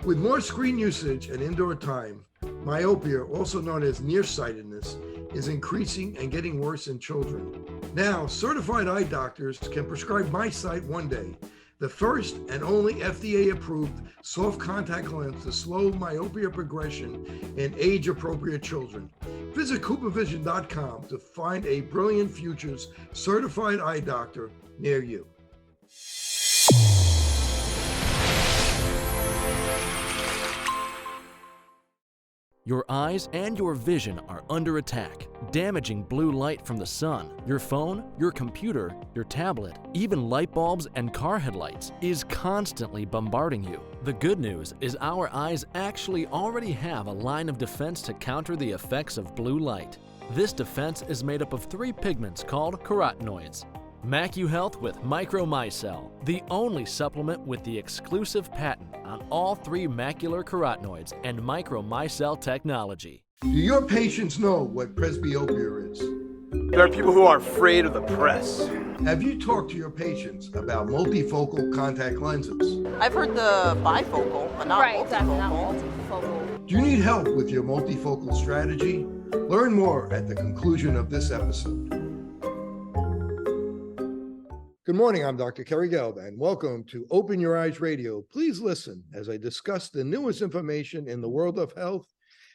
With more screen usage and indoor time, myopia, also known as nearsightedness, is increasing and getting worse in children. Now, certified eye doctors can prescribe MySight One Day, the first and only FDA-approved soft contact lens to slow myopia progression in age-appropriate children. Visit CooperVision.com to find a Brilliant Futures certified eye doctor near you. Your eyes and your vision are under attack. Damaging blue light from the sun, your phone, your computer, your tablet, even light bulbs and car headlights is constantly bombarding you. The good news is our eyes actually already have a line of defense to counter the effects of blue light. This defense is made up of 3 pigments called carotenoids. MacuHealth with MicroMycel, the only supplement with the exclusive patent on all 3 macular carotenoids and MicroMycel technology. Do your patients know what presbyopia is? There are people who are afraid of the press. Have you talked to your patients about multifocal contact lenses? I've heard the bifocal, but not multifocal. Exactly, not multifocal. Do you need help with your multifocal strategy? Learn more at the conclusion of this episode. Good morning, I'm Dr. Kerry Gelb, and welcome to Open Your Eyes Radio. Please listen as I discuss the newest information in the world of health,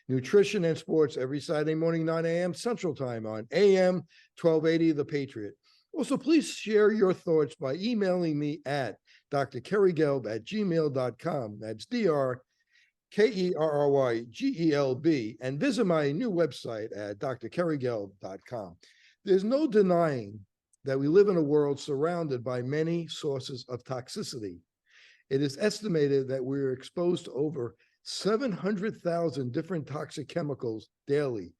nutrition, and sports every Saturday morning, 9 a.m. Central Time on AM 1280 The Patriot. Also, please share your thoughts by emailing me at drkerrygelb@gmail.com. That's DrKerryGelb, and visit my new website at drkerrygelb.com. There's no denying that we live in a world surrounded by many sources of toxicity. It is estimated that we're exposed to over 700,000 different toxic chemicals daily.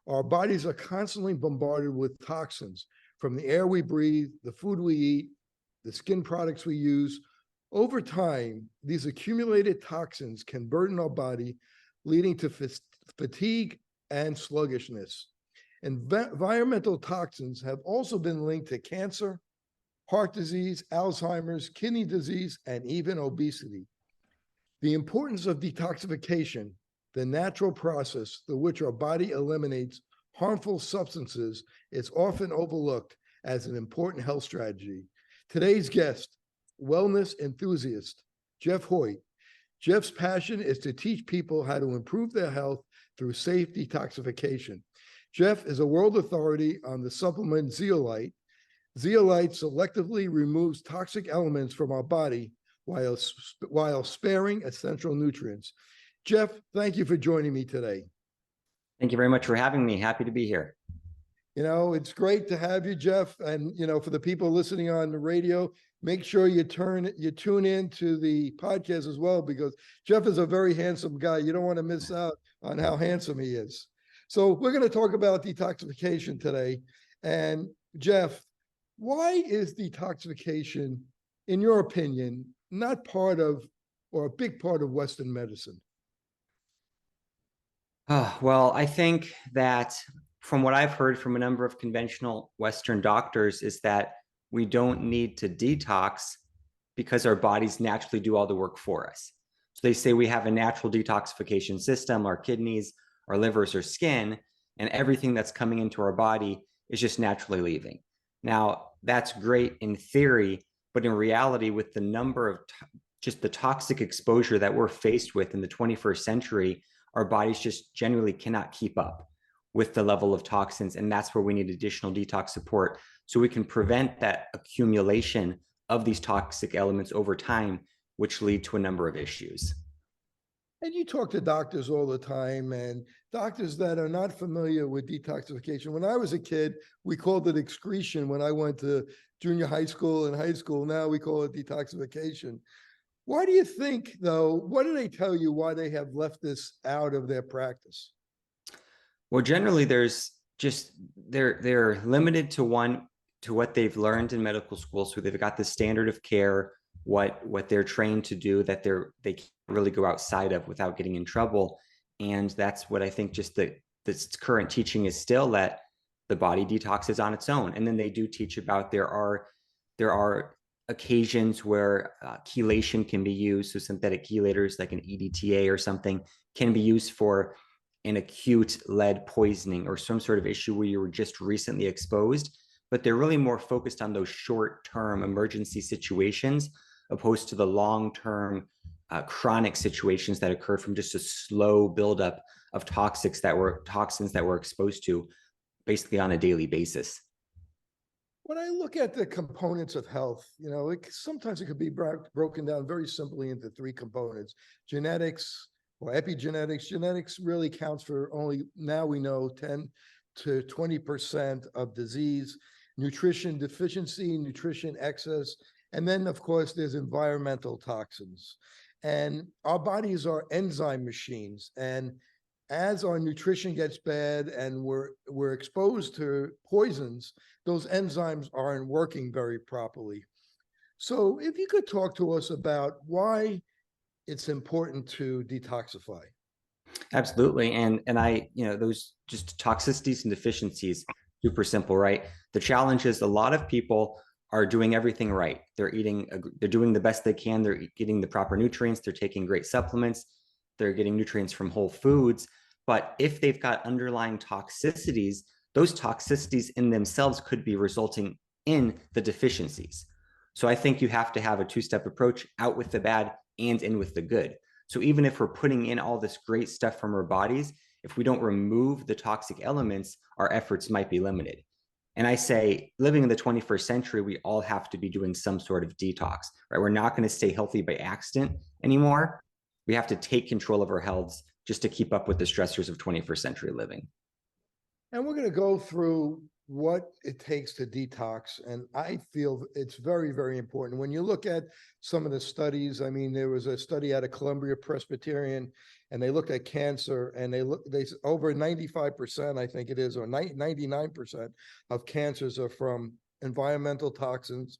Our bodies are constantly bombarded with toxins from the air we breathe, the food we eat, the skin products we use. Over time, these accumulated toxins can burden our body, leading to fatigue and sluggishness. Environmental toxins have also been linked to cancer, heart disease, Alzheimer's, kidney disease, and even obesity. The importance of detoxification, the natural process through which our body eliminates harmful substances, is often overlooked as an important health strategy. Today's guest, wellness enthusiast, Jeff Hoyt. Jeff's passion is to teach people how to improve their health through safe detoxification. Jeff is a world authority on the supplement zeolite. Zeolite selectively removes toxic elements from our body while sparing essential nutrients. Jeff, thank you for joining me today. Thank you very much for having me. Happy to be here. You know, it's great to have you, Jeff. And, you know, for the people listening on the radio, make sure you tune in to the podcast as well, because Jeff is a very handsome guy. You don't want to miss out on how handsome he is. So we're going to talk about detoxification today. And Jeff, why is detoxification, in your opinion, not part of or a big part of Western medicine? Well, I think that from what I've heard from a number of conventional Western doctors is that we don't need to detox because our bodies naturally do all the work for us. So they say we have a natural detoxification system, our kidneys, our livers, or skin, and everything that's coming into our body is just naturally leaving. Now, that's great in theory, but in reality, with the number of just the toxic exposure that we're faced with in the 21st century, our bodies just generally cannot keep up with the level of toxins. And that's where we need additional detox support so we can prevent that accumulation of these toxic elements over time, which lead to a number of issues. And you talk to doctors all the time, and doctors that are not familiar with detoxification. When I was a kid, we called it excretion when I went to junior high school and high school. Now we call it detoxification. Why do you think, though, what do they tell you why they have left this out of their practice? Well, generally, there's just, they're limited to what they've learned in medical school. So they've got the standard of care, what they're trained to do, that they can't really go outside of without getting in trouble. And that's what I think just this current teaching is still, that the body detoxes on its own. And then they do teach about there are occasions where chelation can be used. So synthetic chelators like an EDTA or something can be used for an acute lead poisoning or some sort of issue where you were just recently exposed, but they're really more focused on those short-term emergency situations opposed to the long-term chronic situations that occur from just a slow buildup of toxins that we're exposed to basically on a daily basis. When I look at the components of health, sometimes it could be broken down very simply into three components: genetics or epigenetics. Genetics really counts for only, now we know, 10 to 20% of disease. Nutrition deficiency, nutrition excess, and then of course there's environmental toxins. And our bodies are enzyme machines, and as our nutrition gets bad and we're exposed to poisons, those enzymes aren't working very properly. So if you could talk to us about why it's important to detoxify. Absolutely. And those just toxicities and deficiencies, super simple, right? The challenge is a lot of people are doing everything right. They're doing the best they can. They're getting the proper nutrients. They're taking great supplements. They're getting nutrients from whole foods. But if they've got underlying toxicities, those toxicities in themselves could be resulting in the deficiencies. So I think you have to have a two-step approach: out with the bad and in with the good. So even if we're putting in all this great stuff from our bodies, if we don't remove the toxic elements, our efforts might be limited. And I say, living in the 21st century, we all have to be doing some sort of detox, right? We're not going to stay healthy by accident anymore. We have to take control of our health just to keep up with the stressors of 21st century living. And we're going to go through what it takes to detox. And I feel it's very, very important. When you look at some of the studies, I mean, there was a study out of Columbia Presbyterian, and they looked at cancer, and they over 95%, I think it is, or 99% of cancers are from environmental toxins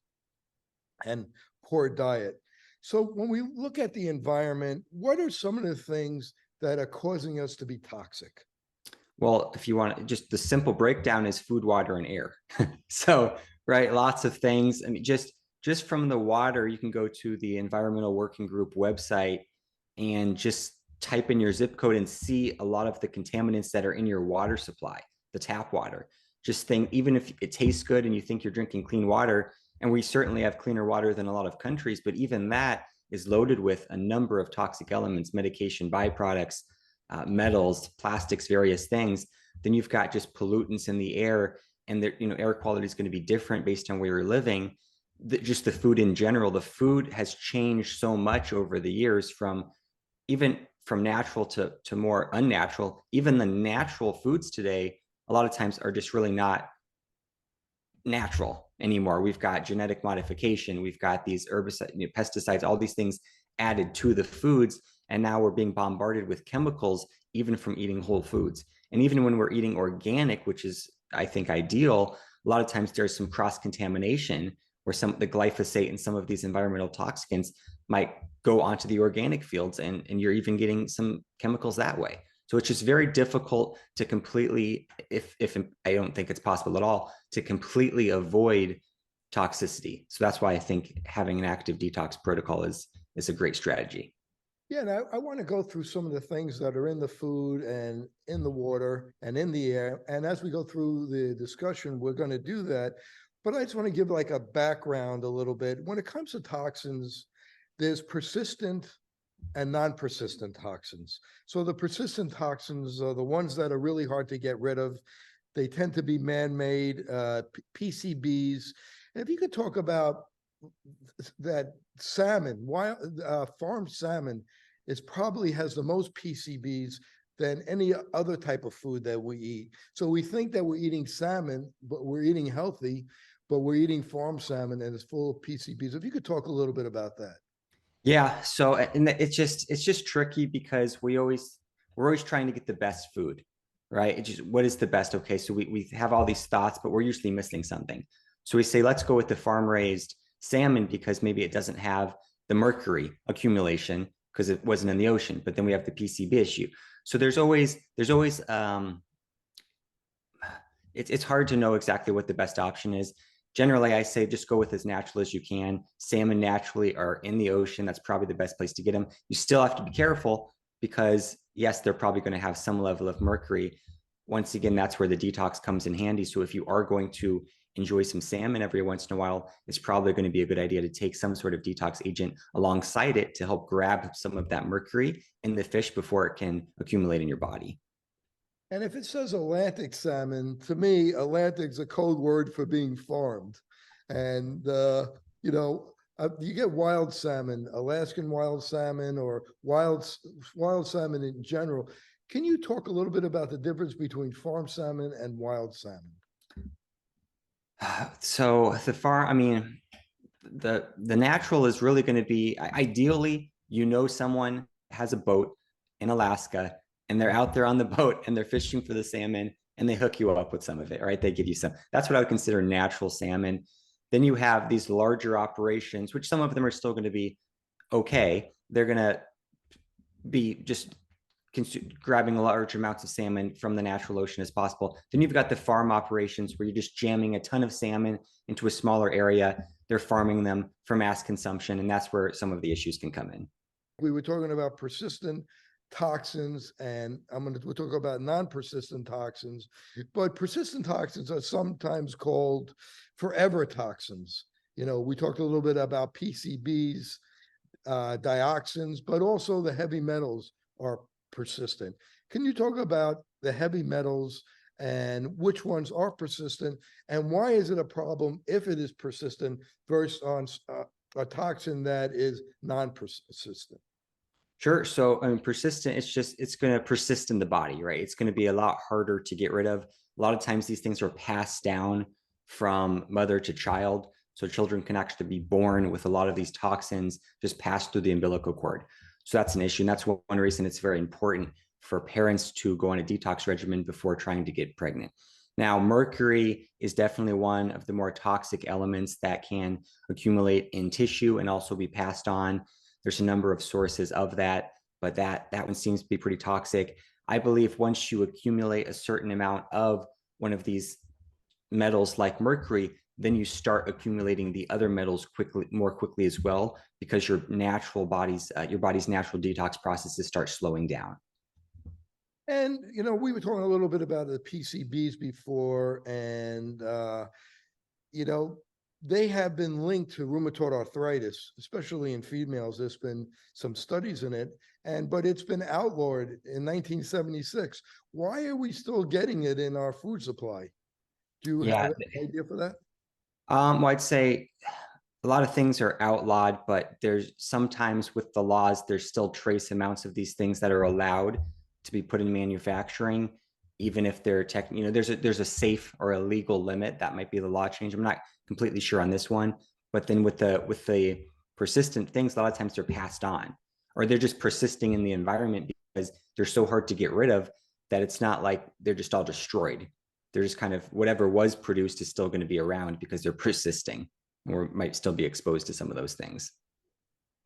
and poor diet. So when we look at the environment, what are some of the things that are causing us to be toxic? Well, if you want, just the simple breakdown is food, water, and air. So, right, lots of things. I mean, just from the water, you can go to the Environmental Working Group website and just type in your zip code and see a lot of the contaminants that are in your water supply, the tap water. Just think, even if it tastes good and you think you're drinking clean water, and we certainly have cleaner water than a lot of countries, but even that is loaded with a number of toxic elements, medication byproducts, metals, plastics, various things. Then you've got just pollutants in the air, and air quality is going to be different based on where you're living. Just the food in general, the food has changed so much over the years, from natural to more unnatural. Even the natural foods today, a lot of times, are just really not natural anymore. We've got genetic modification, we've got these herbicides, pesticides, all these things added to the foods. And now we're being bombarded with chemicals, even from eating whole foods. And even when we're eating organic, which is, I think, ideal, a lot of times there's some cross-contamination where the glyphosate and some of these environmental toxins might go onto the organic fields, and you're even getting some chemicals that way. So it's just very difficult to completely, if I don't think it's possible at all, to completely avoid toxicity. So that's why I think having an active detox protocol is a great strategy. Yeah, and I want to go through some of the things that are in the food and in the water and in the air. And as we go through the discussion, we're going to do that. But I just want to give like a background a little bit. When it comes to toxins, there's persistent and non-persistent toxins. So the persistent toxins are the ones that are really hard to get rid of. They tend to be man-made, PCBs. And if you could talk about that, salmon, farmed salmon probably has the most PCBs than any other type of food that we eat. So we think that we're eating salmon, but we're eating healthy, but we're eating farmed salmon and it's full of PCBs. If you could talk a little bit about that. Yeah. So, and it's just tricky because we're always trying to get the best food, right? It's just, what is the best? Okay. So we have all these thoughts, but we're usually missing something. So we say, let's go with the farm raised salmon because maybe it doesn't have the mercury accumulation because it wasn't in the ocean, but then we have the PCB issue. So there's always it's hard to know exactly what the best option is. generally I say just go with as natural as you can. Salmon naturally are in the ocean. That's probably the best place to get them. You still have to be careful because yes, they're probably going to have some level of mercury. Once again, that's where the detox comes in handy. So if you are going to enjoy some salmon every once in a while, it's probably going to be a good idea to take some sort of detox agent alongside it to help grab some of that mercury in the fish before it can accumulate in your body. And if it says Atlantic salmon, to me, Atlantic's a code word for being farmed. And, you get wild salmon, Alaskan wild salmon, or wild salmon in general. Can you talk a little bit about the difference between farm salmon and wild salmon? So the natural is really going to be ideally, someone has a boat in Alaska and they're out there on the boat and they're fishing for the salmon and they hook you up with some of it, right? They give you some. That's what I would consider natural salmon. Then you have these larger operations, which some of them are still going to be okay. They're going to be just grabbing large amounts of salmon from the natural ocean as possible. Then you've got the farm operations where you're just jamming a ton of salmon into a smaller area. They're farming them for mass consumption, and that's where some of the issues can come in. We were talking about persistent toxins, and we'll talk about non-persistent toxins, but persistent toxins are sometimes called forever toxins. We talked a little bit about PCBs, dioxins, but also the heavy metals are persistent. Can you talk about the heavy metals and which ones are persistent, and why is it a problem if it is persistent versus on a toxin that is non-persistent? Sure. So, persistent, it's going to persist in the body, right? It's going to be a lot harder to get rid of. A lot of times these things are passed down from mother to child. So children can actually be born with a lot of these toxins just passed through the umbilical cord. So that's an issue. And that's one reason it's very important for parents to go on a detox regimen before trying to get pregnant. Now, mercury is definitely one of the more toxic elements that can accumulate in tissue and also be passed on. There's a number of sources of that, but that one seems to be pretty toxic. I believe once you accumulate a certain amount of one of these metals like mercury, then you start accumulating the other metals more quickly as well, because your body's natural detox processes start slowing down. And, we were talking a little bit about the PCBs before, and, they have been linked to rheumatoid arthritis, especially in females. There's been some studies in it, but it's been outlawed in 1976. Why are we still getting it in our food supply? Do you have an idea for that? Well, I'd say a lot of things are outlawed, but there's sometimes with the laws, there's still trace amounts of these things that are allowed to be put in manufacturing, even if they're there's a safe or a legal limit. That might be the law change. I'm not completely sure on this one, but then with the persistent things, a lot of times they're passed on, or they're just persisting in the environment because they're so hard to get rid of that it's not like they're just all destroyed. They're just kind of whatever was produced is still going to be around because they're persisting, or might still be exposed to some of those things.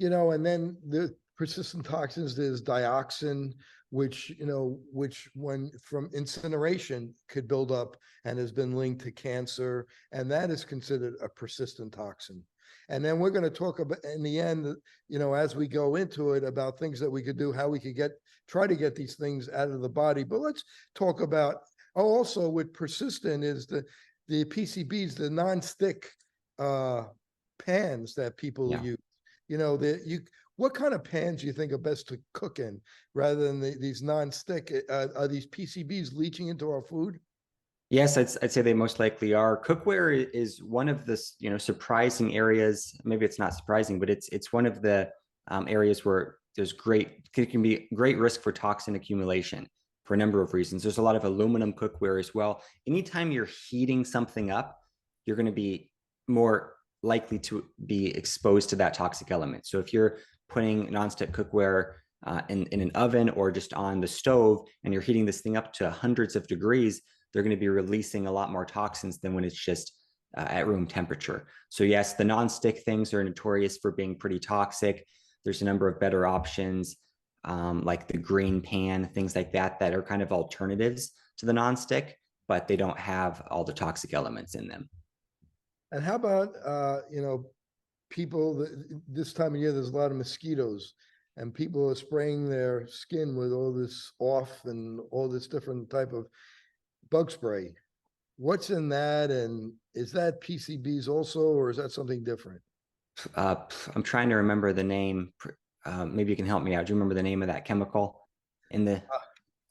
And then the persistent toxins, there's dioxin, which when from incineration could build up and has been linked to cancer, and that is considered a persistent toxin. And then we're going to talk about in the end, as we go into it, about things that we could do, how we could try to get these things out of the body. But let's talk about also with persistent is the PCBs, the non-stick pans that people use. What kind of pans do you think are best to cook in rather than these non-stick? Are these PCBs leaching into our food? Yes, I'd say they most likely are. Cookware is one of the surprising areas. Maybe it's not surprising, but it's one of the areas where it can be great risk for toxin accumulation for a number of reasons. There's a lot of aluminum cookware as well. Anytime you're heating something up, you're going to be more likely to be exposed to that toxic element. So if you're putting nonstick cookware in an oven or just on the stove, and you're heating this thing up to hundreds of degrees, they're going to be releasing a lot more toxins than when it's just at room temperature. So yes, the nonstick things are notorious for being pretty toxic. There's a number of better options, like the green pan, things like that are kind of alternatives to the nonstick, but they don't have all the toxic elements in them. And how about, people, this time of year, there's a lot of mosquitoes and people are spraying their skin with all this off and all this different type of bug spray. What's in that? And is that PCBs also, or is that something different? I'm trying to remember the name. Maybe you can help me out. Do you remember the name of that chemical in the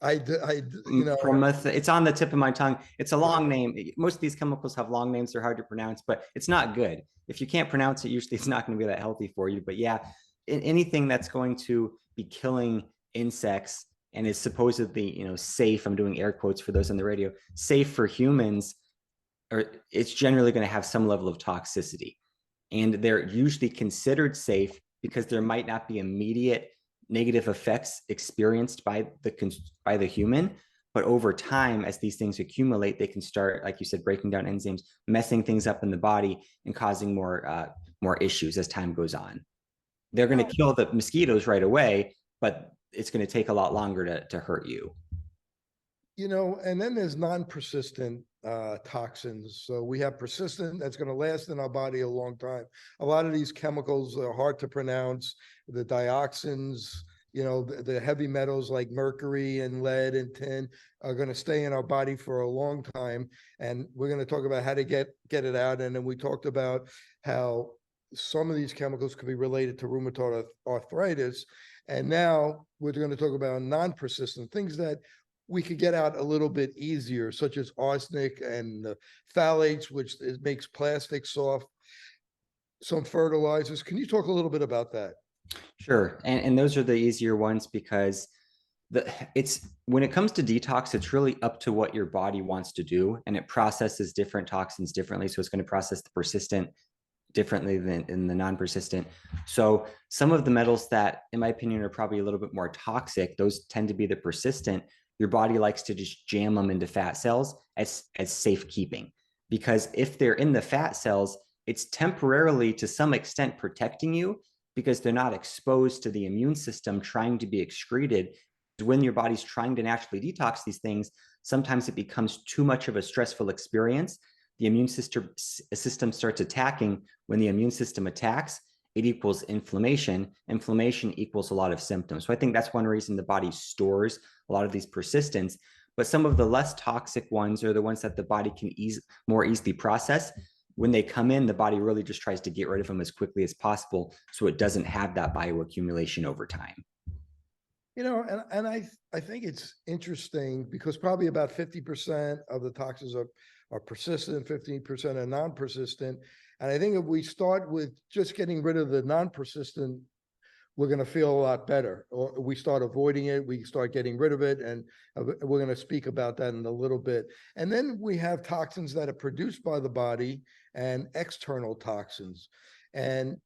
it's on the tip of my tongue. It's a long name. Most of these chemicals have long names. They're hard to pronounce, but it's not good. If you can't pronounce it, usually it's not going to be that healthy for you. But yeah, anything that's going to be killing insects and is supposedly, safe, I'm doing air quotes for those on the radio, safe for humans, or it's generally going to have some level of toxicity. And they're usually considered safe because there might not be immediate negative effects experienced by the human, but over time, as these things accumulate, they can start, like you said, breaking down enzymes, messing things up in the body, and causing more issues as time goes on. They're going to kill the mosquitoes right away, but it's going to take a lot longer to hurt you. And then there's non-persistent toxins. So we have persistent that's going to last in our body a long time. A lot of these chemicals are hard to pronounce. The dioxins, the heavy metals like mercury and lead and tin are going to stay in our body for a long time. And we're going to talk about how to get it out. And then we talked about how some of these chemicals could be related to rheumatoid arthritis. And now we're going to talk about non-persistent things that we could get out a little bit easier, such as arsenic and phthalates, which makes plastic soft, some fertilizers. Can you talk a little bit about that? Sure. And those are the easier ones because when it comes to detox, it's really up to what your body wants to do, and it processes different toxins differently. So it's going to process the persistent differently than in the non-persistent. So some of the metals that, in my opinion, are probably a little bit more toxic, those tend to be the persistent. Your body likes to just jam them into fat cells as safekeeping, because if they're in the fat cells, it's temporarily to some extent protecting you because they're not exposed to the immune system trying to be excreted. When your body's trying to naturally detox these things, sometimes it becomes too much of a stressful experience. The immune system starts attacking. When the immune system attacks, it equals inflammation. Inflammation equals a lot of symptoms. So I think that's one reason the body stores a lot of these persistents. But some of the less toxic ones are the ones that the body can more easily process. When they come in, the body really just tries to get rid of them as quickly as possible so it doesn't have that bioaccumulation over time. And I think it's interesting because probably about 50% of the toxins are persistent, 15% are non-persistent. And I think if we start with just getting rid of the non-persistent, we're going to feel a lot better. Or we start avoiding it, we start getting rid of it, and we're going to speak about that in a little bit. And then we have toxins that are produced by the body and external toxins. And,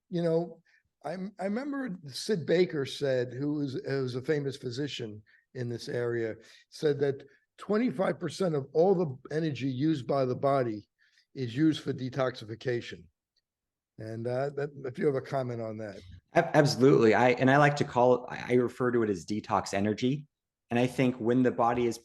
I remember Sid Baker said, who was a famous physician in this area, said that 25% of all the energy used by the body is used for detoxification. And if you have a comment on that. Absolutely. I like to call it, I refer to it as detox energy. And I think when the body is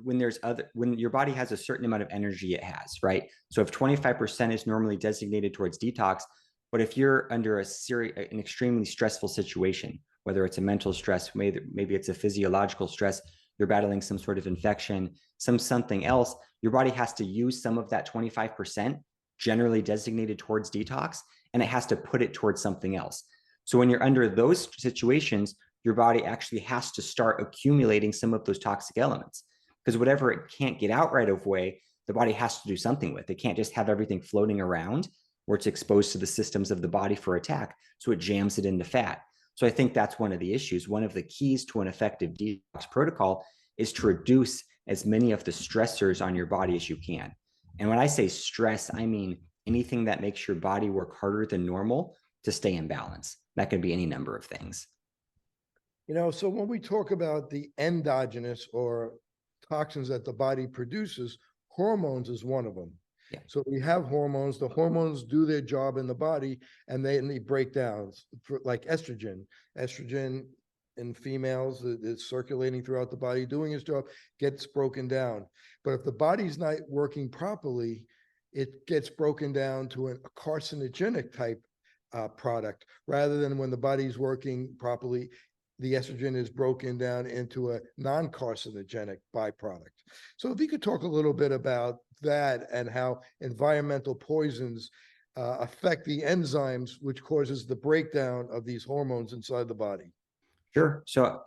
when your body has a certain amount of energy it has, right? So if 25% is normally designated towards detox, but if you're under an extremely stressful situation, whether it's a mental stress, maybe it's a physiological stress, you're battling some sort of infection, something else, your body has to use some of that 25% generally designated towards detox, and it has to put it towards something else. So when you're under those situations, your body actually has to start accumulating some of those toxic elements, because whatever it can't get out right away, the body has to do something with. It can't just have everything floating around where it's exposed to the systems of the body for attack. So it jams it into fat. So I think that's one of the issues. One of the keys to an effective detox protocol is to reduce as many of the stressors on your body as you can. And when I say stress, I mean anything that makes your body work harder than normal to stay in balance. That could be any number of things. So when we talk about the endogenous or toxins that the body produces, hormones is one of them. Yeah. So we have hormones. The hormones do their job in the body, and they break down, like estrogen. Estrogen in females is circulating throughout the body, doing its job, gets broken down. But if the body's not working properly, it gets broken down to a carcinogenic type product, rather than when the body's working properly, the estrogen is broken down into a non-carcinogenic byproduct. So if you could talk a little bit about that and how environmental poisons affect the enzymes, which causes the breakdown of these hormones inside the body. Sure. So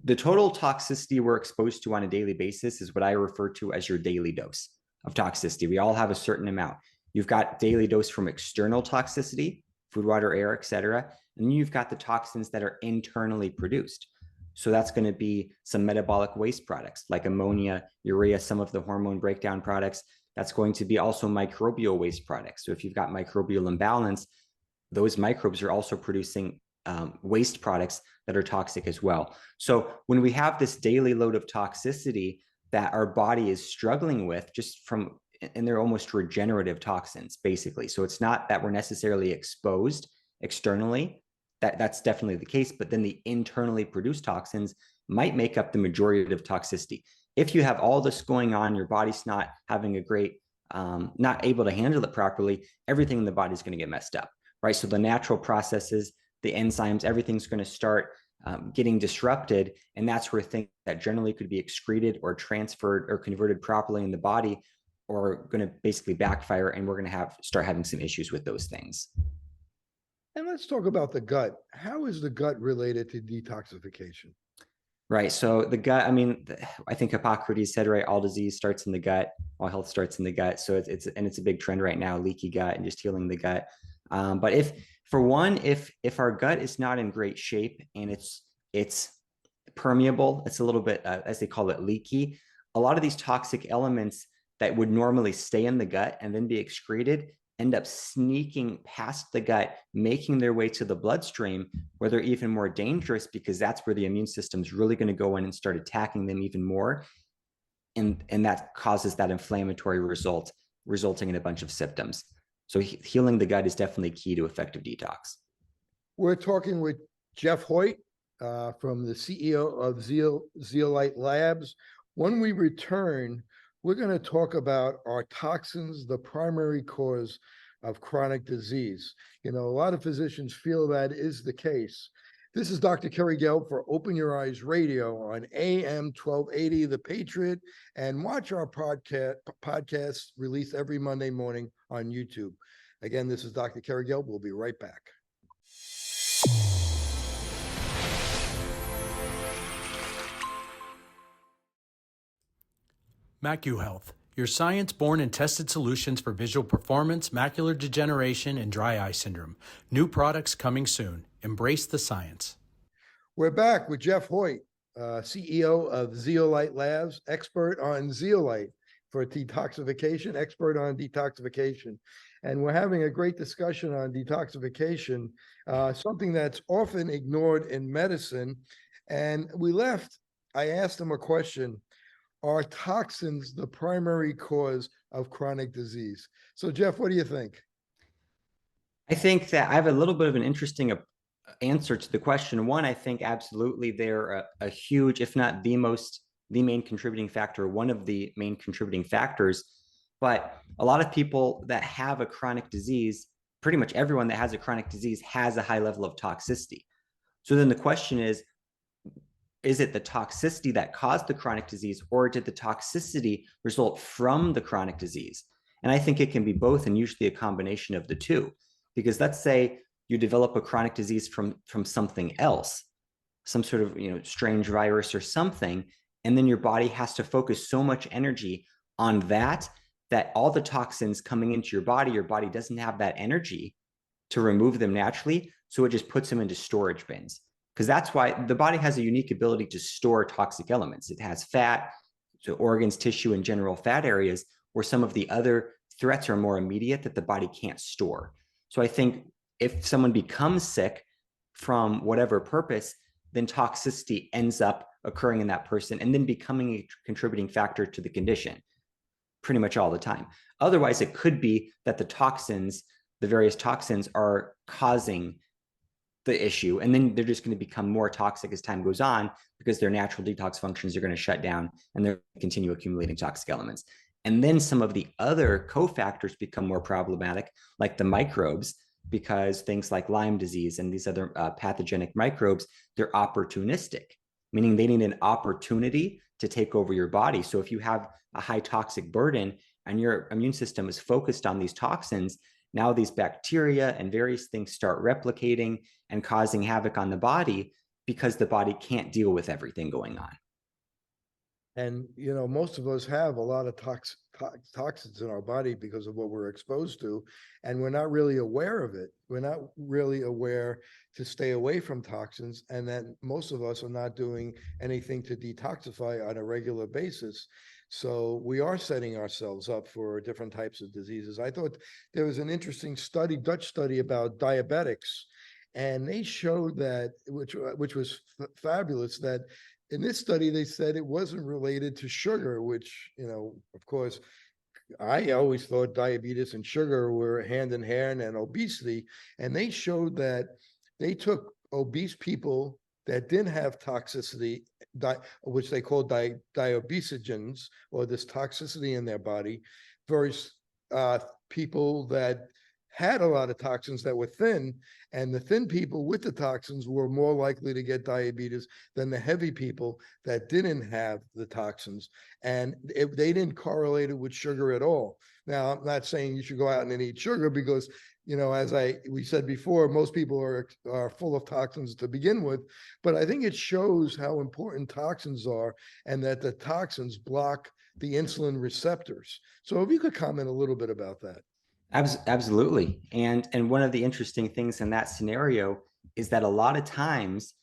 the total toxicity we're exposed to on a daily basis is what I refer to as your daily dose of toxicity. We all have a certain amount. You've got daily dose from external toxicity, food, water, air, et cetera. And you've got the toxins that are internally produced. So that's going to be some metabolic waste products like ammonia, urea, some of the hormone breakdown products. That's going to be also microbial waste products. So if you've got microbial imbalance, those microbes are also producing waste products that are toxic as well. So when we have this daily load of toxicity that our body is struggling with just from, and they're almost regenerative toxins, basically. So it's not that we're necessarily exposed externally. That's definitely the case, but then the internally produced toxins might make up the majority of toxicity. If you have all this going on, your body's not having a great, not able to handle it properly, everything in the body is going to get messed up, right? So the natural processes, the enzymes, everything's going to start getting disrupted. And that's where things that generally could be excreted or transferred or converted properly in the body are going to basically backfire. And we're going to start having some issues with those things. And let's talk about the gut. How is the gut related to detoxification? Right. So the gut, I mean, I think Hippocrates said, right, all disease starts in the gut, all health starts in the gut. So it's a big trend right now, leaky gut and just healing the gut. But if our gut is not in great shape and it's permeable, it's a little bit, as they call it, leaky, a lot of these toxic elements that would normally stay in the gut and then be excreted end up sneaking past the gut, making their way to the bloodstream, where they're even more dangerous because that's where the immune system is really going to go in and start attacking them even more. And that causes that inflammatory result, resulting in a bunch of symptoms. So healing the gut is definitely key to effective detox. We're talking with Jeff Hoyt from the CEO of Zeolite Labs. When we return, we're going to talk about are toxins the primary cause of chronic disease? You know, a lot of physicians feel that is the case. This is Dr. Kerry Gelb for Open Your Eyes Radio on AM 1280, The Patriot, and watch our podcast released every Monday morning on YouTube. Again, this is Dr. Kerry Gelb. We'll be right back. MacuHealth, your science-born and tested solutions for visual performance, macular degeneration, and dry eye syndrome. New products coming soon. Embrace the science. We're back with Jeff Hoyt, CEO of Zeolite Labs, expert on zeolite for detoxification, expert on detoxification. And we're having a great discussion on detoxification, something that's often ignored in medicine. And I asked him a question. Are toxins the primary cause of chronic disease? So, Jeff, what do you think? I think that I have a little bit of an interesting answer to the question. One, I think absolutely they're a huge, if not the main contributing factor, one of the main contributing factors. But a lot of people that have a chronic disease, pretty much everyone that has a chronic disease has a high level of toxicity. So then the question is it the toxicity that caused the chronic disease, or did the toxicity result from the chronic disease? And I think it can be both, and usually a combination of the two. Because let's say you develop a chronic disease from something else, some sort of strange virus or something, and then your body has to focus so much energy on that all the toxins coming into your body doesn't have that energy to remove them naturally, so it just puts them into storage bins. Because that's why the body has a unique ability to store toxic elements. It has fat, so organs, tissue, and general fat areas, where some of the other threats are more immediate that the body can't store. So I think if someone becomes sick from whatever purpose, then toxicity ends up occurring in that person and then becoming a contributing factor to the condition pretty much all the time. Otherwise, it could be that the various toxins are causing the issue, and then they're just going to become more toxic as time goes on because their natural detox functions are going to shut down and they're going to continue accumulating toxic elements. And then some of the other cofactors become more problematic, like the microbes, because things like Lyme disease and these other pathogenic microbes, they're opportunistic, meaning they need an opportunity to take over your body. So if you have a high toxic burden and your immune system is focused on these toxins, now these bacteria and various things start replicating and causing havoc on the body because the body can't deal with everything going on. And, most of us have a lot of toxins in our body because of what we're exposed to, and we're not really aware of it. We're not really aware to stay away from toxins, and that most of us are not doing anything to detoxify on a regular basis. So we are setting ourselves up for different types of diseases. I thought there was an interesting study, Dutch study about diabetics, and they showed that, which was fabulous, that in this study, they said it wasn't related to sugar, which, of course, I always thought diabetes and sugar were hand in hand, and obesity. And they showed that they took obese people that didn't have toxicity, which they call diabesogens, or this toxicity in their body, versus people that had a lot of toxins that were thin, and the thin people with the toxins were more likely to get diabetes than the heavy people that didn't have the toxins. And they didn't correlate it with sugar at all. Now, I'm not saying you should go out and eat sugar because, as we said before, most people are full of toxins to begin with. But I think it shows how important toxins are, and that the toxins block the insulin receptors. So if you could comment a little bit about that. Absolutely. And one of the interesting things in that scenario is that a lot of times,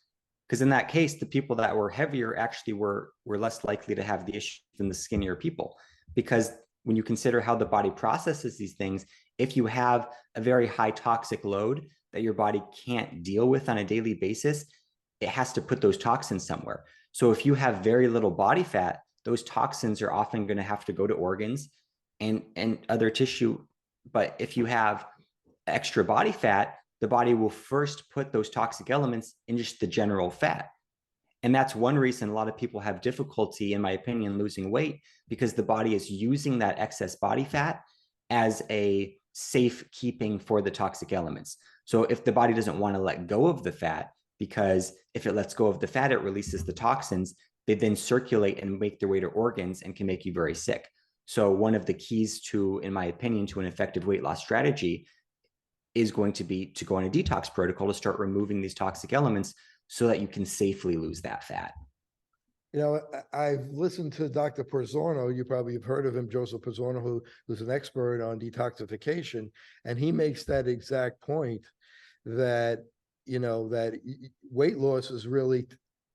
because in that case, the people that were heavier actually were less likely to have the issue than the skinnier people. Because when you consider how the body processes these things, if you have a very high toxic load that your body can't deal with on a daily basis, it has to put those toxins somewhere. So if you have very little body fat, those toxins are often going to have to go to organs and other tissue. But if you have extra body fat, the body will first put those toxic elements in just the general fat. And that's one reason a lot of people have difficulty, in my opinion, losing weight, because the body is using that excess body fat as a safe keeping for the toxic elements. So if the body doesn't want to let go of the fat, because if it lets go of the fat, it releases the toxins, they then circulate and make their way to organs and can make you very sick. So one of the keys to, in my opinion, to an effective weight loss strategy is going to be to go on a detox protocol to start removing these toxic elements so that you can safely lose that fat. I've listened to Dr. Pozzorno. You probably have heard of him, Joseph Pozzorno, who's an expert on detoxification. And he makes that exact point that, that weight loss is really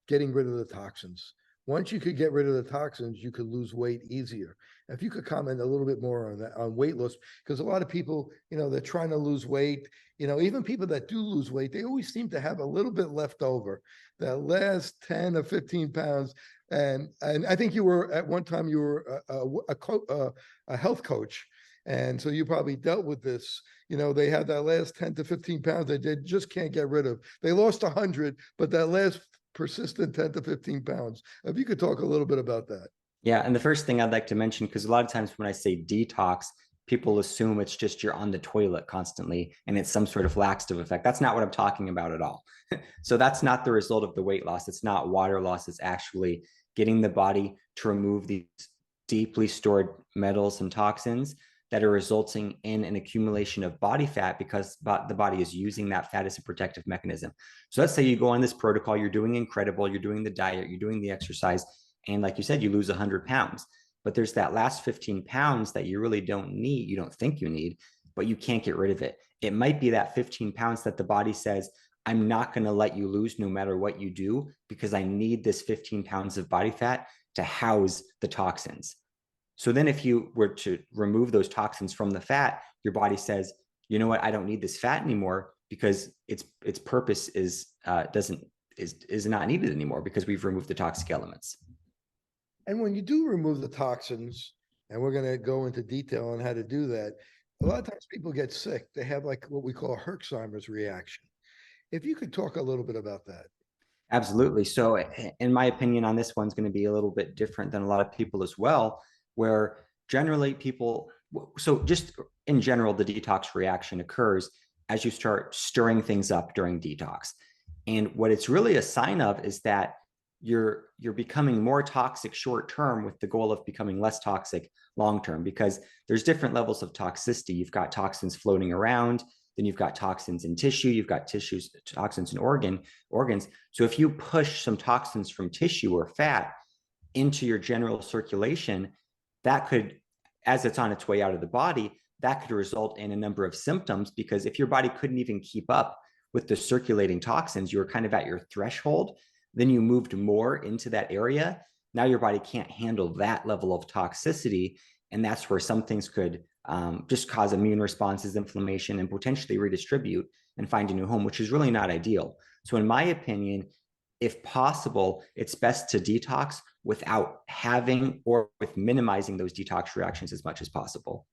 getting rid of the toxins. Once you could get rid of the toxins, you could lose weight easier. If you could comment a little bit more on that, on weight loss, because a lot of people, they're trying to lose weight. Even people that do lose weight, they always seem to have a little bit left over, that last 10 or 15 pounds. And I think you were, at one time, you were a health coach. And so you probably dealt with this. They have that last 10 to 15 pounds that they just can't get rid of. They lost 100, but that last persistent 10 to 15 pounds. If you could talk a little bit about that. Yeah. And the first thing I'd like to mention, because a lot of times when I say detox, people assume it's just you're on the toilet constantly and it's some sort of laxative effect. That's not what I'm talking about at all. So that's not the result of the weight loss. It's not water loss. It's actually getting the body to remove these deeply stored metals and toxins that are resulting in an accumulation of body fat, because the body is using that fat as a protective mechanism. So let's say you go on this protocol, you're doing incredible, you're doing the diet, you're doing the exercise, and like you said, you lose 100 pounds. But there's that last 15 pounds that you really don't need, you don't think you need, but you can't get rid of it. It might be that 15 pounds that the body says, I'm not going to let you lose no matter what you do, because I need this 15 pounds of body fat to house the toxins. So then if you were to remove those toxins from the fat, your body says, you know what, I don't need this fat anymore, because its purpose is not needed anymore, because we've removed the toxic elements. And when you do remove the toxins, and we're going to go into detail on how to do that, a lot of times people get sick. They have like what we call Herxheimer's reaction. If you could talk a little bit about that. Absolutely. So in my opinion on this one's going to be a little bit different than a lot of people as well, where generally people, so just in general, the detox reaction occurs as you start stirring things up during detox. And what it's really a sign of is that you're becoming more toxic short term with the goal of becoming less toxic long term, because there's different levels of toxicity. You've got toxins floating around, then you've got toxins in tissue, you've got tissues, toxins in organs. So if you push some toxins from tissue or fat into your general circulation, that could, as it's on its way out of the body, that could result in a number of symptoms, because if your body couldn't even keep up with the circulating toxins, you were kind of at your threshold, then you moved more into that area. Now your body can't handle that level of toxicity. And that's where some things could just cause immune responses, inflammation, and potentially redistribute and find a new home, which is really not ideal. So in my opinion, if possible, it's best to detox without having or with minimizing those detox reactions as much as possible.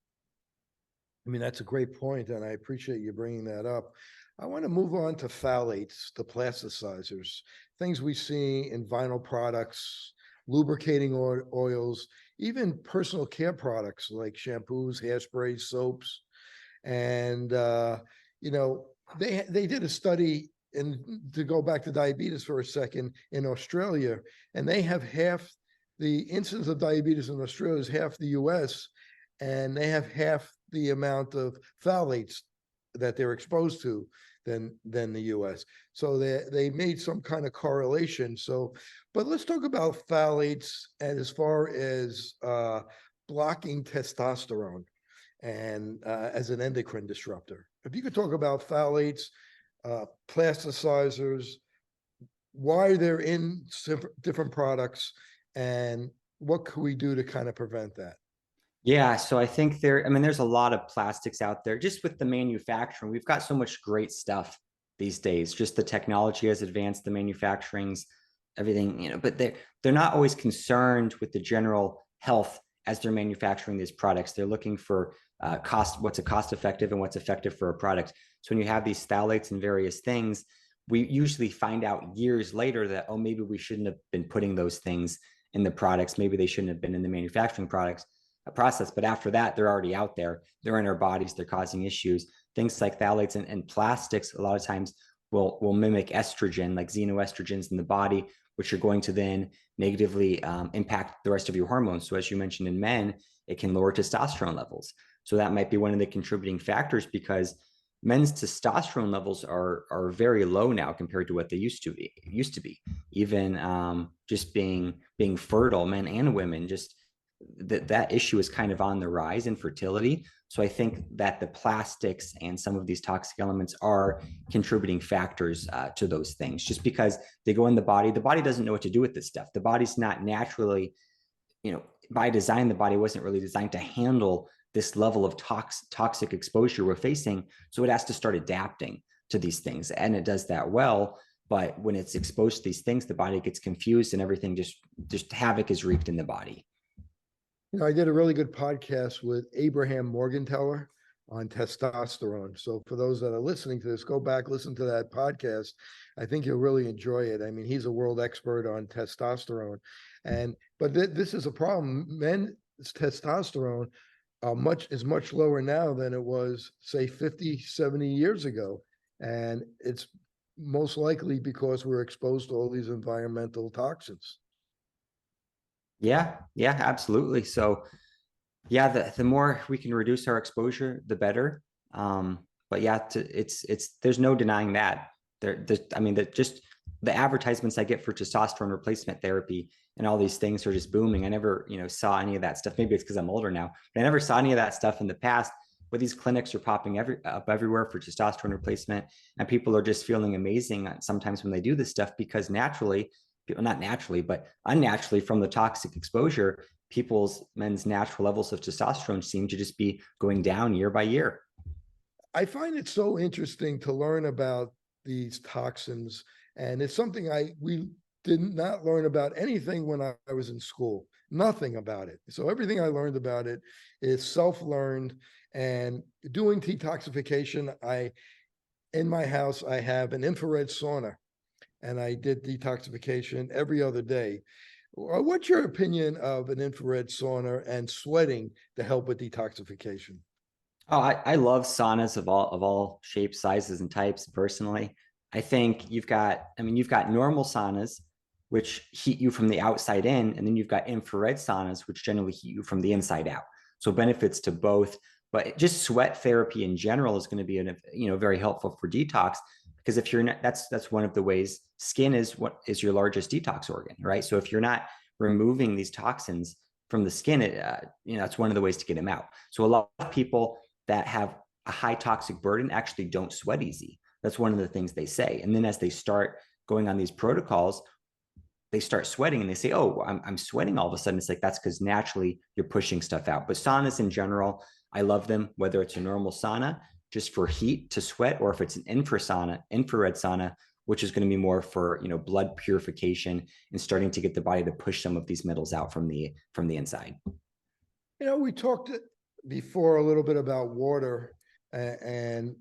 I mean, that's a great point, and I appreciate you bringing that up. I want to move on to phthalates, the plasticizers, things we see in vinyl products, lubricating oils, even personal care products like shampoos, hairsprays, soaps. And, they did a study, and to go back to diabetes for a second, in Australia, and they have half the incidence of diabetes in Australia is half the US, and they have half the amount of phthalates that they're exposed to than the US. So they made some kind of correlation. So, but let's talk about phthalates, and as far as blocking testosterone and as an endocrine disruptor. If you could talk about phthalates, plasticizers, why they're in different products, and what could we do to kind of prevent that? Yeah, so I think there's a lot of plastics out there. Just with the manufacturing, we've got so much great stuff these days. Just the technology has advanced, the manufacturing's everything, but they're not always concerned with the general health as they're manufacturing these products. They're looking for what's a cost effective and what's effective for a product. So when you have these phthalates and various things, we usually find out years later that, oh, maybe we shouldn't have been putting those things in the products. Maybe they shouldn't have been in the manufacturing process. But after that, they're already out there. They're in our bodies. They're causing issues. Things like phthalates and plastics a lot of times will mimic estrogen, like xenoestrogens in the body, which are going to then negatively impact the rest of your hormones. So as you mentioned, in men, it can lower testosterone levels. So that might be one of the contributing factors, because men's testosterone levels are very low now compared to what they used to be. Even just being fertile, men and women, just that issue is kind of on the rise in fertility. So I think that the plastics and some of these toxic elements are contributing factors to those things, just because they go in the body. The body doesn't know what to do with this stuff. The body's not naturally, by design, the body wasn't really designed to handle this level of toxic exposure we're facing. So it has to start adapting to these things, and it does that well. But when it's exposed to these things, the body gets confused, and everything just havoc is wreaked in the body. I did a really good podcast with Abraham Morgenthaler on testosterone. So for those that are listening to this, go back, listen to that podcast. I think you'll really enjoy it. I mean, he's a world expert on testosterone. But this is a problem. Men's testosterone is much lower now than it was, say, 50, 70 years ago. And it's most likely because we're exposed to all these environmental toxins. Yeah, absolutely. So yeah, the more we can reduce our exposure, the better. But yeah, there's no denying that. Just the advertisements I get for testosterone replacement therapy and all these things are just booming. I never, saw any of that stuff. Maybe it's because I'm older now, but I never saw any of that stuff in the past. But these clinics are popping up everywhere for testosterone replacement, and people are just feeling amazing sometimes when they do this stuff, because not naturally, but unnaturally, from the toxic exposure, men's natural levels of testosterone seem to just be going down year by year. I find it so interesting to learn about these toxins, and it's something we did not learn about anything when I was in school, nothing about it. So everything I learned about it is self-learned. And doing detoxification, in my house, I have an infrared sauna, and I did detoxification every other day. What's your opinion of an infrared sauna and sweating to help with detoxification? Oh, I love saunas of all shapes, sizes, and types. Personally, I think you've got normal saunas, which heat you from the outside in, and then you've got infrared saunas, which generally heat you from the inside out. So benefits to both. But just sweat therapy in general is going to be very helpful for detox, because if you're not, that's one of the ways. Skin is what is your largest detox organ, right? So if you're not removing these toxins from the skin, that's one of the ways to get them out. So a lot of people that have a high toxic burden actually don't sweat easy. That's one of the things they say. And then as they start going on these protocols, they start sweating and they say, oh, I'm sweating all of a sudden. It's like, that's because naturally you're pushing stuff out. But saunas in general, I love them, whether it's a normal sauna just for heat to sweat, or if it's an infrared sauna, which is going to be more for blood purification and starting to get the body to push some of these metals out from the inside. We talked before a little bit about water, and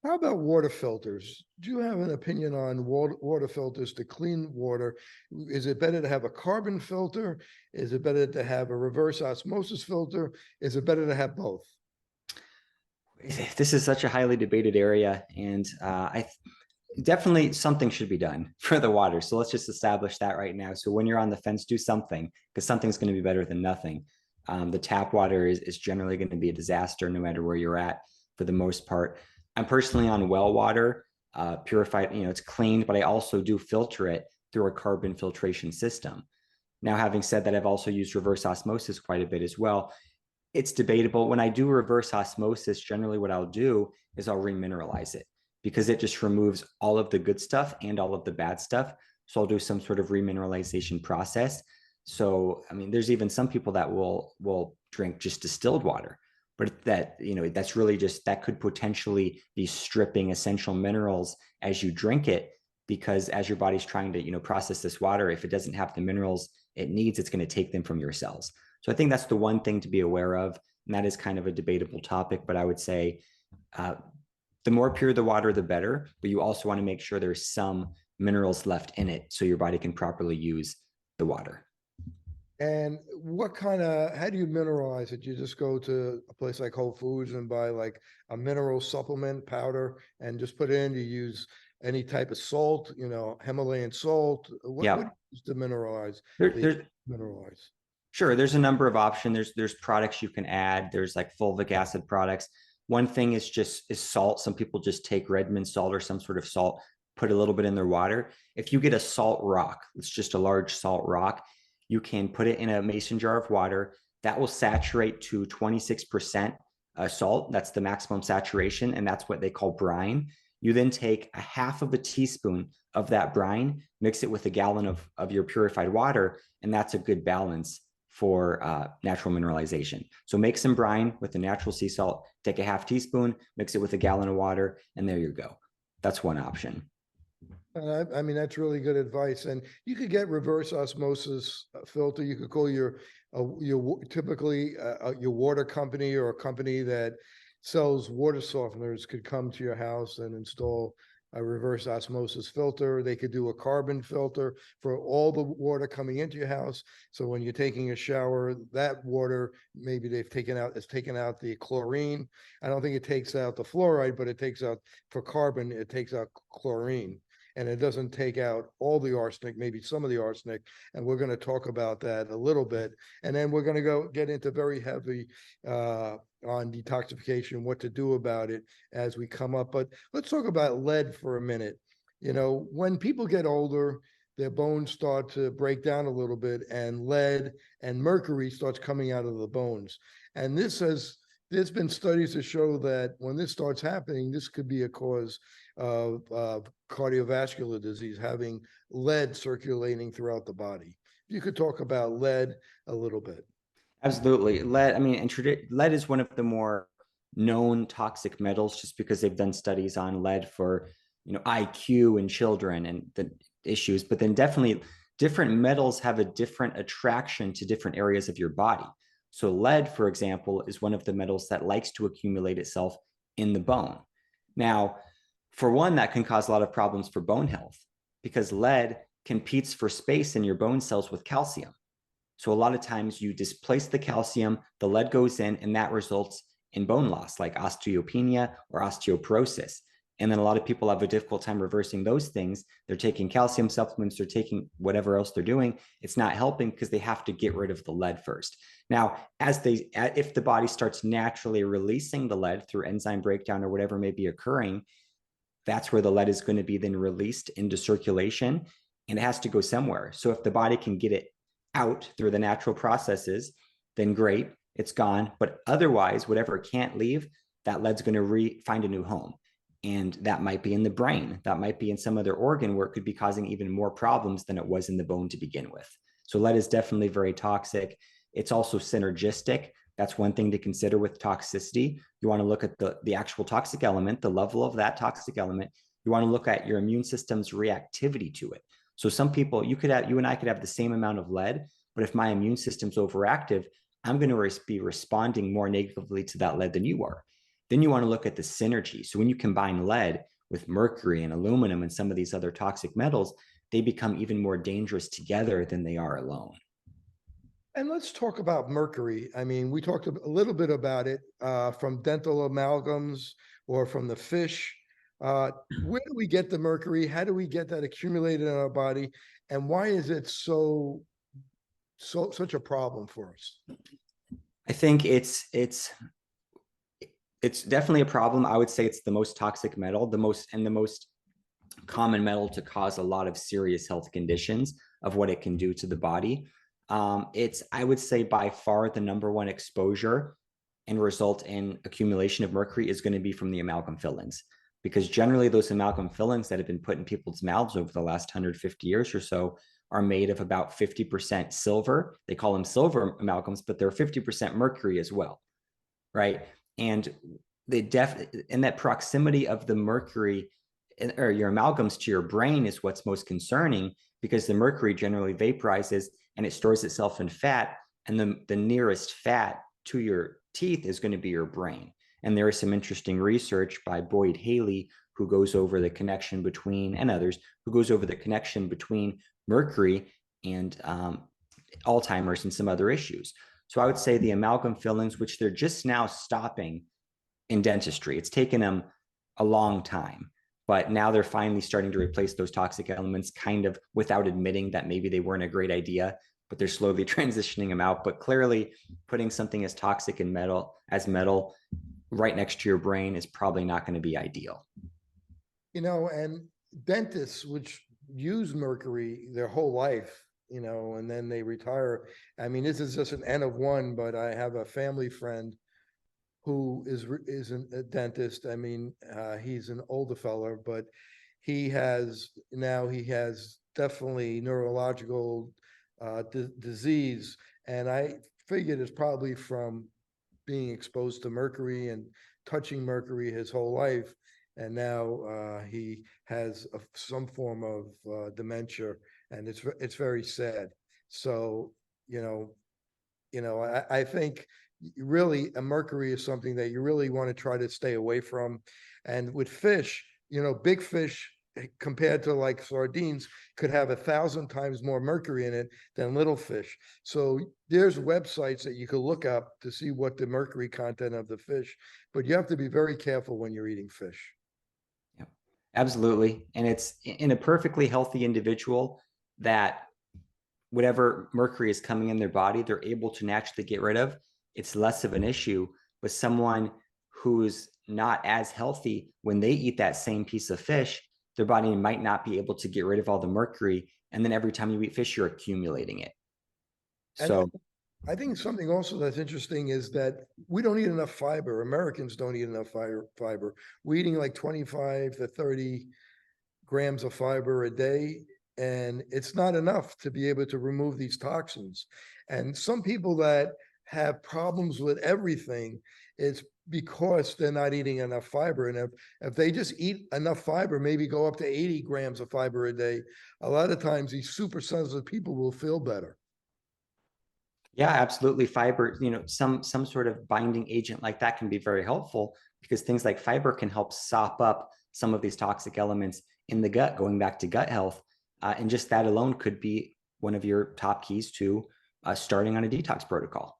how about water filters? Do you have an opinion on water filters to clean water? Is it better to have a carbon filter? Is it better to have a reverse osmosis filter? Is it better to have both? This is such a highly debated area, and definitely something should be done for the water. So let's just establish that right now. So when you're on the fence, do something, because something's going to be better than nothing. The tap water is generally going to be a disaster no matter where you're at for the most part. I'm personally on well water, purified, it's cleaned, but I also do filter it through a carbon filtration system. Now, having said that, I've also used reverse osmosis quite a bit as well. It's debatable. When I do reverse osmosis, generally what I'll do is I'll remineralize it, because it just removes all of the good stuff and all of the bad stuff. So I'll do some sort of remineralization process. So, there's even some people that will drink just distilled water, but that's really just, that could potentially be stripping essential minerals as you drink it, because as your body's trying to, process this water, if it doesn't have the minerals it needs, it's going to take them from your cells. So I think that's the one thing to be aware of. And that is kind of a debatable topic, but I would say the more pure the water, the better, but you also want to make sure there's some minerals left in it so your body can properly use the water. And how do you mineralize it? You just go to a place like Whole Foods and buy like a mineral supplement powder and just put it in? You use any type of salt, Himalayan salt? What do you use to mineralize? Sure, there's a number of options. There's products you can add. There's like fulvic acid products. One thing is salt. Some people just take Redmond salt or some sort of salt, put a little bit in their water. If you get a salt rock, it's just a large salt rock, you can put it in a mason jar of water. That will saturate to 26% salt. That's the maximum saturation, and that's what they call brine. You then take a half of a teaspoon of that brine, mix it with a gallon of your purified water, and that's a good balance for natural mineralization. So make some brine with the natural sea salt, take a half teaspoon, mix it with a gallon of water, and there you go. That's one option. That's really good advice. And you could get reverse osmosis filter. You could call your typically your water company, or a company that sells water softeners, could come to your house and install a reverse osmosis filter. They could do a carbon filter for all the water coming into your house. So when you're taking a shower, that water, maybe it's taken out the chlorine. I don't think it takes out the fluoride, but it takes out, for carbon, it takes out chlorine. And it doesn't take out all the arsenic, maybe some of the arsenic. And we're going to talk about that a little bit. And then we're going to get into very heavy on detoxification, what to do about it as we come up. But let's talk about lead for a minute. When people get older, their bones start to break down a little bit, and lead and mercury starts coming out of the bones. And there's been studies to show that when this starts happening, this could be a cause of cardiovascular disease, having lead circulating throughout the body. You could talk about lead a little bit. Absolutely. Lead is one of the more known toxic metals, just because they've done studies on lead for, IQ in children and the issues. But then definitely different metals have a different attraction to different areas of your body. So lead, for example, is one of the metals that likes to accumulate itself in the bone. Now, for one, that can cause a lot of problems for bone health, because lead competes for space in your bone cells with calcium. So a lot of times you displace the calcium, the lead goes in, and that results in bone loss like osteopenia or osteoporosis. And then a lot of people have a difficult time reversing those things. They're taking calcium supplements, they're taking whatever else they're doing. It's not helping because they have to get rid of the lead first. Now, if the body starts naturally releasing the lead through enzyme breakdown or whatever may be occurring, that's where the lead is going to be then released into circulation, and it has to go somewhere. So if the body can get it out through the natural processes, then great, it's gone. But otherwise, whatever can't leave, that lead's going to find a new home. And that might be in the brain, that might be in some other organ where it could be causing even more problems than it was in the bone to begin with. So lead is definitely very toxic. It's also synergistic. That's one thing to consider with toxicity. You want to look at the actual toxic element, the level of that toxic element. You want to look at your immune system's reactivity to it. So some people, you and I could have the same amount of lead, but if my immune system's overactive, I'm going to be responding more negatively to that lead than you are. Then you want to look at the synergy. So when you combine lead with mercury and aluminum and some of these other toxic metals, they become even more dangerous together than they are alone. And let's talk about mercury. I mean, we talked a little bit about it from dental amalgams or from the fish. Where do we get the mercury? How do we get that accumulated in our body? And why is it such a problem for us? I think it's definitely a problem. I would say it's the most toxic metal, the most common metal to cause a lot of serious health conditions of what it can do to the body. I would say by far the number one exposure and result in accumulation of mercury is going to be from the amalgam fillings, because generally those amalgam fillings that have been put in people's mouths over the last 150 years or so are made of about 50% silver. They call them silver amalgams, but they're 50% mercury as well, right? And that proximity of the mercury or your amalgams to your brain is what's most concerning, because the mercury generally vaporizes and it stores itself in fat, and the nearest fat to your teeth is going to be your brain. And there is some interesting research by Boyd Haley, who goes over the connection between, and others, who goes over the connection between mercury and Alzheimer's and some other issues. So I would say the amalgam fillings, which they're just now stopping in dentistry, it's taken them a long time, but now they're finally starting to replace those toxic elements kind of without admitting that maybe they weren't a great idea, but they're slowly transitioning them out. But clearly putting something as toxic in metal right next to your brain is probably not going to be ideal. You know, and dentists, which use mercury their whole life, you know, and then they retire. I mean, this is just an N of one, but I have a family friend who is a dentist. I mean, he's an older fella, but he has definitely neurological disease. And I figured it's probably from being exposed to mercury and touching mercury his whole life. And now he has some form of dementia, and it's very sad. So, I think really a mercury is something that you really want to try to stay away from. And with fish, big fish compared to like sardines could have 1,000 times more mercury in it than little fish. So there's websites that you could look up to see what the mercury content of the fish, but you have to be very careful when you're eating fish. Yeah, absolutely. And it's in a perfectly healthy individual that whatever mercury is coming in their body, they're able to naturally get rid of. It's less of an issue. With someone who's not as healthy, when they eat that same piece of fish, their body might not be able to get rid of all the mercury. And then every time you eat fish, you're accumulating it. So I think something also that's interesting is that we don't eat enough fiber. Americans don't eat enough fiber. We're eating like 25 to 30 grams of fiber a day, and it's not enough to be able to remove these toxins. And some people that have problems with everything, it's because they're not eating enough fiber. And if they just eat enough fiber, maybe go up to 80 grams of fiber a day, a lot of times these super sensitive people will feel better. Yeah, absolutely. Fiber, some sort of binding agent like that can be very helpful, because things like fiber can help sop up some of these toxic elements in the gut, going back to gut health. And just that alone could be one of your top keys to starting on a detox protocol.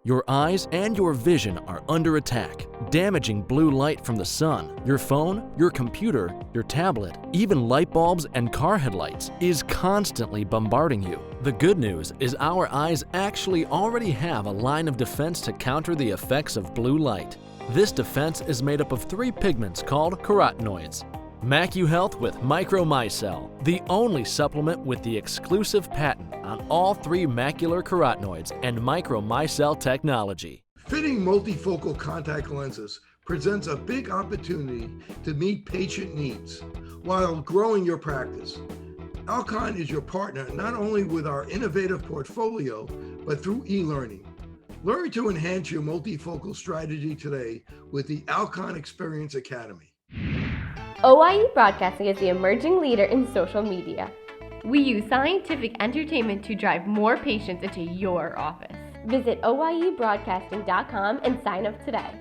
Your eyes and your vision are under attack. Damaging blue light from the sun, your phone, your computer, your tablet, even light bulbs and car headlights is constantly bombarding you. The good news is our eyes actually already have a line of defense to counter the effects of blue light. This defense is made up of 3 pigments called carotenoids. MacuHealth with Micromicelle, the only supplement with the exclusive patent on all 3 macular carotenoids and Micromicelle technology. Fitting multifocal contact lenses presents a big opportunity to meet patient needs while growing your practice. Alcon is your partner not only with our innovative portfolio, but through e-learning. Learn to enhance your multifocal strategy today with the Alcon Experience Academy. OIE Broadcasting is the emerging leader in social media. We use scientific entertainment to drive more patients into your office. Visit oiebroadcasting.com and sign up today.